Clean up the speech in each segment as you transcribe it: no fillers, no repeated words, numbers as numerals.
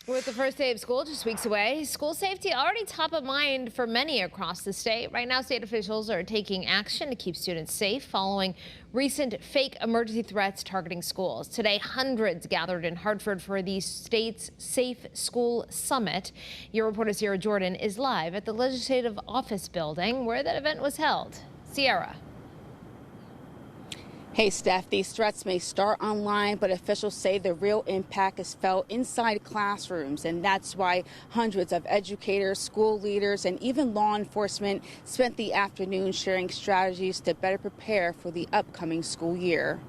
With the first day of school just weeks away, school safety already top of mind for many across the state. Right now, state officials are taking action to keep students safe following recent fake emergency threats targeting schools. Today, hundreds gathered in Hartford for the state's Safe School Summit. Your reporter Sierra Jordan is live at the Legislative Office building where that event was held. Sierra. Hey, Steph, these threats may start online, but officials say the real impact is felt inside classrooms. And that's why hundreds of educators, school leaders, and even law enforcement spent the afternoon sharing strategies to better prepare for the upcoming school year.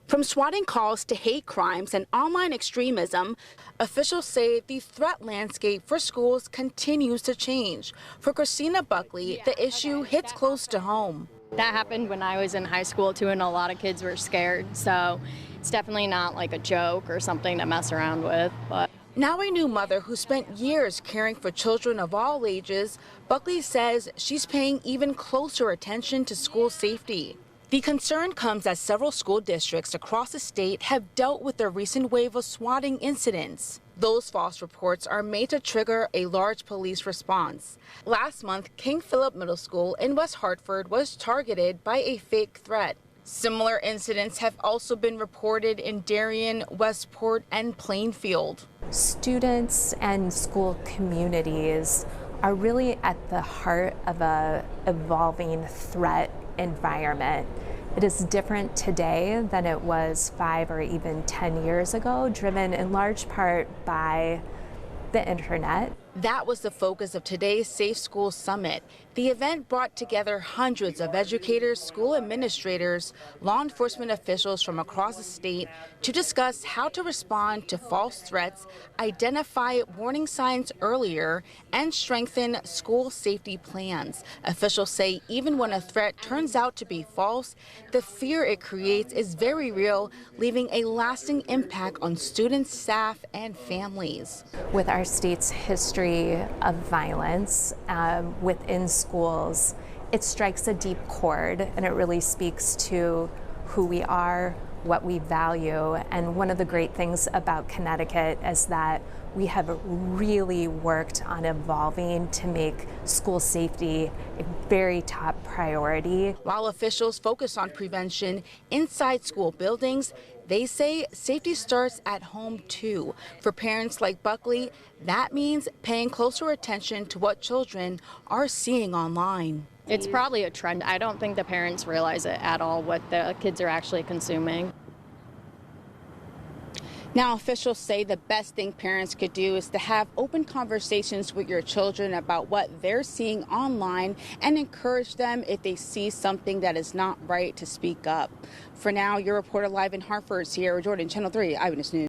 From swatting calls to hate crimes and online extremism, officials say the threat landscape for schools continues to change. For Christina Buckley, the issue hits close to home. That happened when I was in high school too, and a lot of kids were scared. So it's definitely not like a joke or something to mess around with. But now a new mother who spent years caring for children of all ages, Buckley says she's paying even closer attention to school safety. The concern comes as several school districts across the state have dealt with the recent wave of swatting incidents. Those false reports are made to trigger a large police response. Last month, King Philip Middle School in West Hartford was targeted by a fake threat. Similar incidents have also been reported in Darien, Westport, and Plainfield. Students and school communities are really at the heart of an evolving threat environment. It is different today than it was 5 or even 10 years ago, driven in large part by the internet. That was the focus of today's Safe School Summit. The event brought together hundreds of educators, school administrators, law enforcement officials from across the state to discuss how to respond to false threats, identify warning signs earlier, and strengthen school safety plans. Officials say even when a threat turns out to be false, the fear it creates is very real, leaving a lasting impact on students, staff, and families. With our state's history of violence within schools, it strikes a deep chord, and it really speaks to who we are, what we value. And one of the great things about Connecticut is that we have really worked on evolving to make school safety a very top priority. While officials focus on prevention inside school buildings, they say safety starts at home too. For parents like Buckley, that means paying closer attention to what children are seeing online. it's probably a trend. I don't think the parents realize it at all, what the kids are actually consuming. Now, officials say the best thing parents could do is to have open conversations with your children about what they're seeing online and encourage them if they see something that is not right to speak up. For now, your reporter live in Hartford, Sierra Jordan, Channel 3 Eyewitness News.